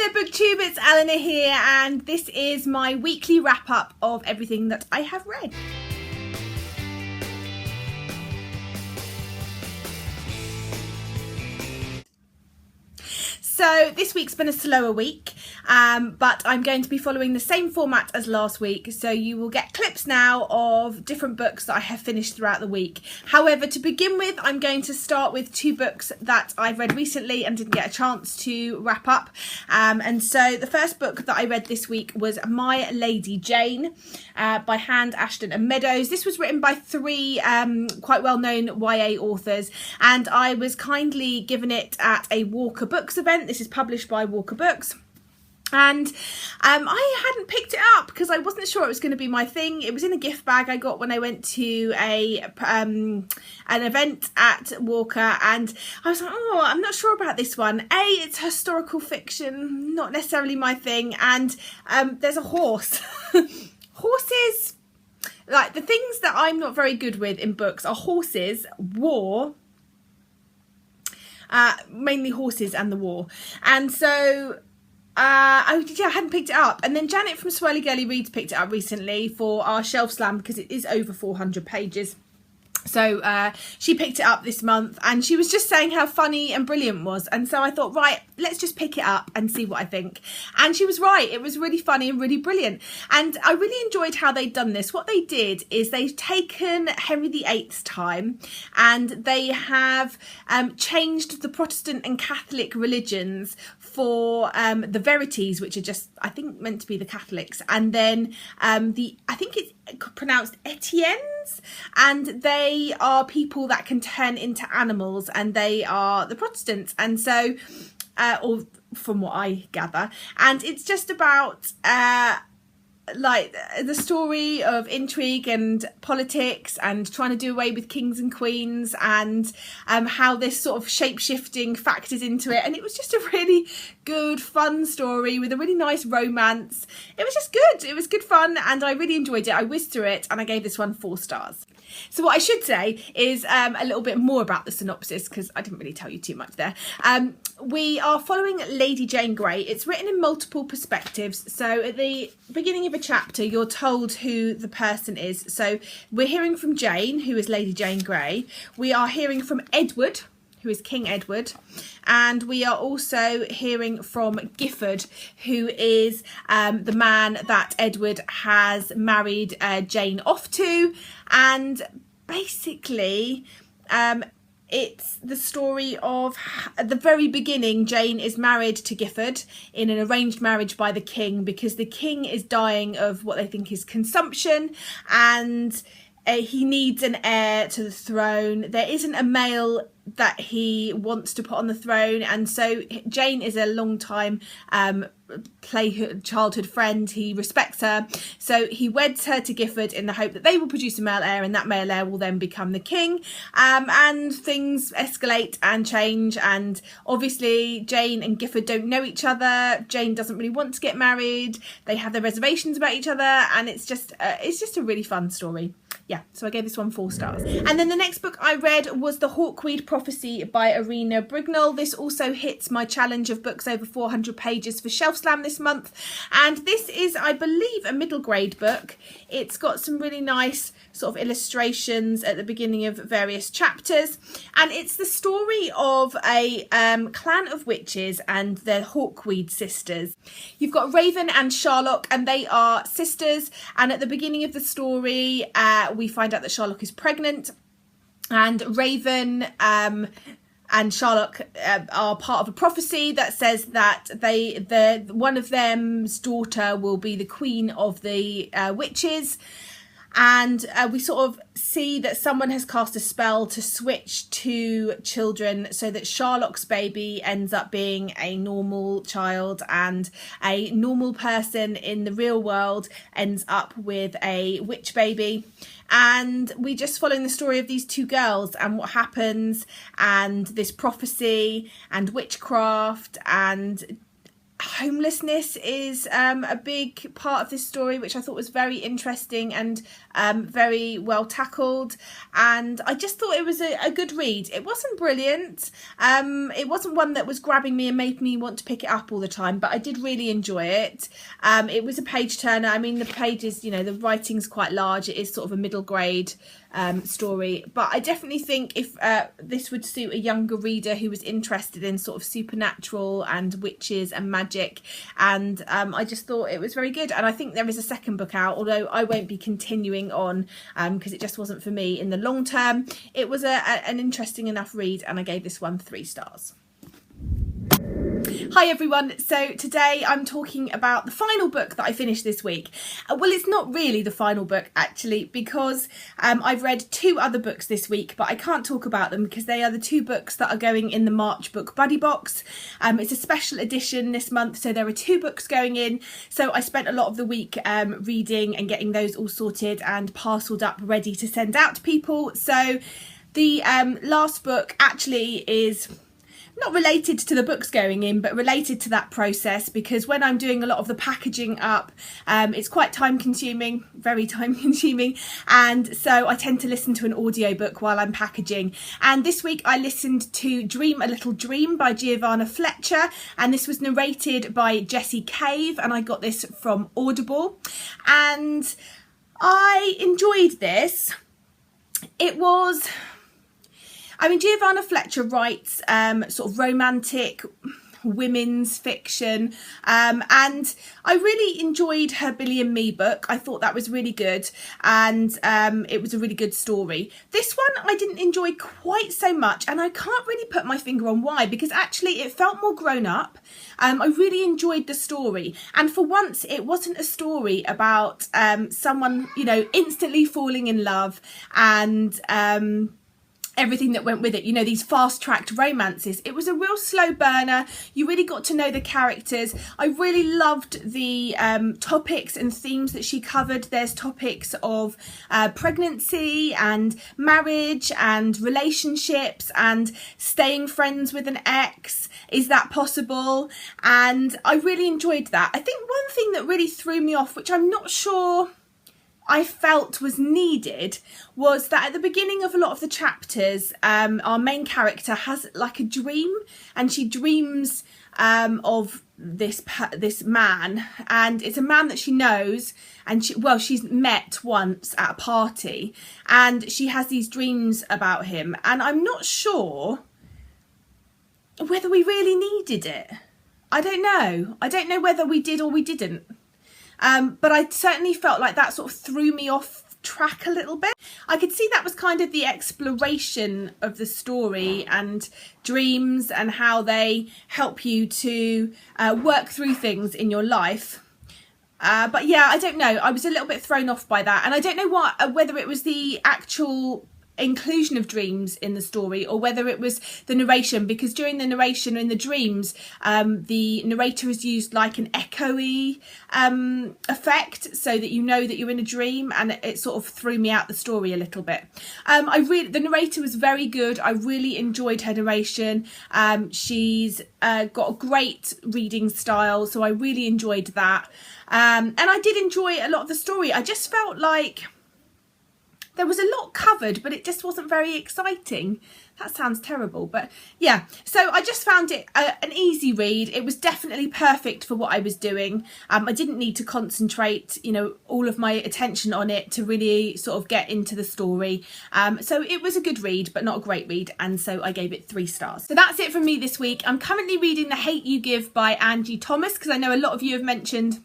Hi there BookTube, it's Eleanor here and this is my weekly wrap up of everything that I have read. So this week's been a slower week, but I'm going to be following the same format as last week. So you will get clips now of different books that I have finished throughout the week. However, to begin with, I'm going to start with two books that I've read recently and didn't get a chance to wrap up. And so the first book that I read this week was My Lady Jane by Hand, Ashton and Meadows. This was written by three quite well-known YA authors, and I was kindly given it at a Walker Books event. This is published by Walker Books. And I hadn't picked it up because I wasn't sure it was going to be my thing. It was in a gift bag I got when I went to an event at Walker, and I was like, oh, I'm not sure about this one. It's historical fiction, not necessarily my thing, and there's a horse. Horses, like the things that I'm not very good with in books are horses, war, mainly horses and the war. And so I hadn't picked it up, and then Janet from Swirly Girly Reads picked it up recently for our shelf slam because it is over 400 pages. So she picked it up this month and she was just saying how funny and brilliant it was, and so I thought, right, let's just pick it up and see what I think. And she was right, it was really funny and really brilliant, and I really enjoyed how they'd done this. What they did is they've taken Henry VIII's time and they have changed the Protestant and Catholic religions for the Verities, which are just, I think, meant to be the Catholics, and then I think it's pronounced Etiennes, and they are people that can turn into animals, and they are the Protestants. And so or from what I gather, and it's just about like the story of intrigue and politics and trying to do away with kings and queens, and how this sort of shape-shifting factors into it. And it was just a really good, fun story with a really nice romance. It was just good. It was good fun and I really enjoyed it. I whizzed through it and I gave this one 4 stars. So what I should say is a little bit more about the synopsis, because I didn't really tell you too much there. We are following Lady Jane Grey. It's written in multiple perspectives. So at the beginning of a chapter, you're told who the person is. So we're hearing from Jane, who is Lady Jane Grey. We are hearing from Edward, who is King Edward, and we are also hearing from Gifford, who is the man that Edward has married Jane off to. And basically it's the story of, at the very beginning, Jane is married to Gifford in an arranged marriage by the king, because the king is dying of what they think is consumption, and he needs an heir to the throne. There isn't a male that he wants to put on the throne, and so Jane is a long time childhood friend. He respects her, so he weds her to Gifford in the hope that they will produce a male heir, and that male heir will then become the king. And things escalate and change, and obviously Jane and Gifford don't know each other. Jane doesn't really want to get married. They have their reservations about each other, and it's just a really fun story. Yeah, so I gave this one 4 stars. And then the next book I read was The Hawkweed Prophecy by Irina Brignall. This also hits my challenge of books over 400 pages for Shelf Slam this month. And this is, I believe, a middle grade book. It's got some really nice sort of illustrations at the beginning of various chapters. And it's the story of a clan of witches and their Hawkweed sisters. You've got Raven and Sharlock, and they are sisters. And at the beginning of the story, we find out that Sharlock is pregnant, and Raven and Sharlock are part of a prophecy that says that one of them's daughter will be the queen of the witches. And we sort of see that someone has cast a spell to switch to children, so that Sharlock's baby ends up being a normal child, and a normal person in the real world ends up with a witch baby. And we just following the story of these two girls and what happens, and this prophecy and witchcraft and homelessness is a big part of this story, which I thought was very interesting and very well tackled, and I just thought it was a good read. It wasn't brilliant, it wasn't one that was grabbing me and made me want to pick it up all the time, but I did really enjoy it. It was a page turner. I mean, the pages, you know, the writing's quite large. It is sort of a middle grade story, but I definitely think if this would suit a younger reader who was interested in sort of supernatural and witches and magic, and I just thought it was very good. And I think there is a second book out, although I won't be continuing on because it just wasn't for me in the long term. It was an interesting enough read, and I gave this one 3 stars. Hi everyone, so today I'm talking about the final book that I finished this week. Well, it's not really the final book actually, because I've read 2 other books this week, but I can't talk about them because they are the 2 books that are going in the March book buddy box. It's a special edition this month, so there are 2 books going in. So I spent a lot of the week reading and getting those all sorted and parcelled up ready to send out to people. So the last book actually is not related to the books going in, but related to that process, because when I'm doing a lot of the packaging up, it's quite time consuming, very time consuming, and so I tend to listen to an audiobook while I'm packaging. And this week I listened to Dream a Little Dream by Giovanna Fletcher, and this was narrated by Jessie Cave, and I got this from Audible, and I enjoyed this. It was, I mean, Giovanna Fletcher writes sort of romantic women's fiction, and I really enjoyed her Billy and Me book. I thought that was really good, and it was a really good story. This one I didn't enjoy quite so much, and I can't really put my finger on why, because actually it felt more grown up. I really enjoyed the story, and for once it wasn't a story about someone, you know, instantly falling in love and everything that went with it, you know, these fast-tracked romances. It was a real slow burner. You really got to know the characters. I really loved the topics and themes that she covered. There's topics of pregnancy and marriage and relationships and staying friends with an ex. Is that possible? And I really enjoyed that. I think one thing that really threw me off, which I'm not sure I felt was needed, was that at the beginning of a lot of the chapters, our main character has like a dream, and she dreams of this man, and it's a man that she knows, and she's met once at a party, and she has these dreams about him, and I'm not sure whether we really needed it. I don't know whether we did or we didn't. But I certainly felt like that sort of threw me off track a little bit. I could see that was kind of the exploration of the story and dreams and how they help you to work through things in your life. But yeah, I don't know. I was a little bit thrown off by that. And I don't know whether it was the actual inclusion of dreams in the story or whether it was the narration, because during the narration in the dreams the narrator is used like an echoey effect, so that you know that you're in a dream, and it sort of threw me out the story a little bit. The narrator was very good. I really enjoyed her narration. She's got a great reading style, so I really enjoyed that, and I did enjoy a lot of the story. I just felt like there was a lot covered, but it just wasn't very exciting. That sounds terrible, but yeah. So I just found it an easy read. It was definitely perfect for what I was doing. I didn't need to concentrate, you know, all of my attention on it to really sort of get into the story. So it was a good read, but not a great read, and so I gave it 3 stars. So that's it from me this week. I'm currently reading The Hate U Give by Angie Thomas, because I know a lot of you have mentioned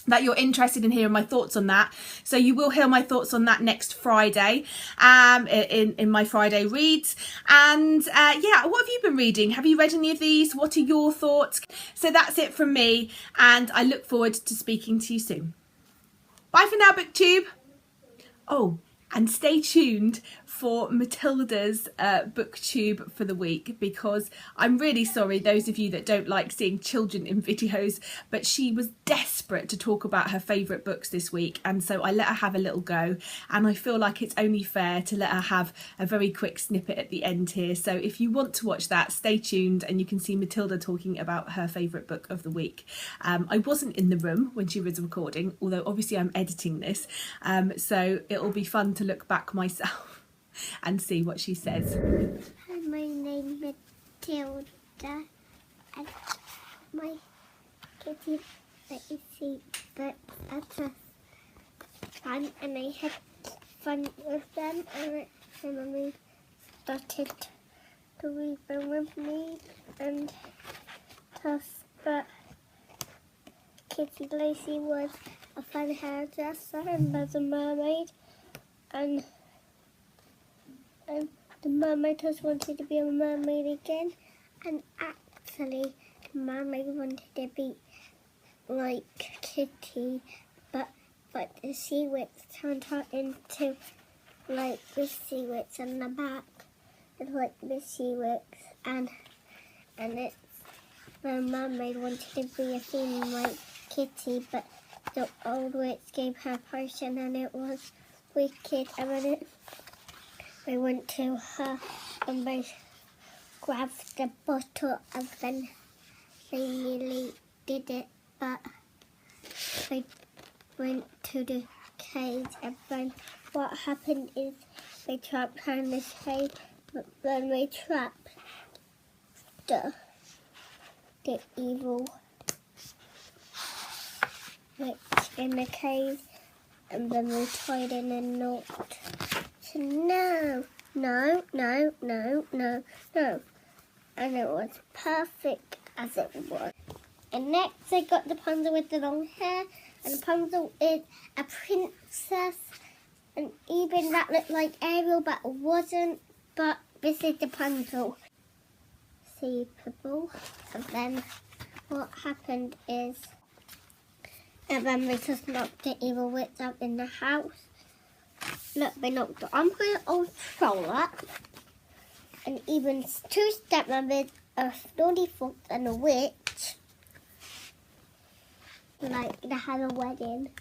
that you're interested in hearing my thoughts on that, so you will hear my thoughts on that next Friday in my Friday reads. And yeah, what have you been reading? Have you read any of these? What are your thoughts? So that's it from me, and I look forward to speaking to you soon. Bye for now, BookTube. Oh, and stay tuned for Matilda's booktube for the week, because I'm really sorry those of you that don't like seeing children in videos, but she was desperate to talk about her favourite books this week, and so I let her have a little go, and I feel like it's only fair to let her have a very quick snippet at the end here. So if you want to watch that, stay tuned and you can see Matilda talking about her favourite book of the week. I wasn't in the room when she was recording, although obviously I'm editing this, so it'll be fun to look back myself and see what she says. Hi, my name is Matilda, and my kitty that you see books at a fun, and I had fun with them, and my mummy started to read them with me, and tough, but Kitty Lacey was a fun hairdresser and was a mermaid, and the mermaid just wanted to be a mermaid again, and actually the mermaid wanted to be like Kitty, but the sea witch turned her into like the sea witch on the back, and like the sea witch, and it's the mermaid wanted to be a theme like Kitty, but the old witch gave her a potion and it was wicked, and then they went to her and they grabbed the bottle, and then they nearly did it, but they went to the cage, and then what happened is they trapped her in the cage, but then they trapped the evil witch in the cave, and then they tied in a knot. So no, and it was perfect as it was. And next I got the Rapunzel with the long hair, and Rapunzel is a princess, and even that looked like Ariel, but it wasn't, but this is Rapunzel. See people, and then what happened is, and then they just knocked the evil witch out in the house. Look, they knocked the Emperor old troll up, and even two stepmothers, a naughty fox and a witch, like they had a wedding.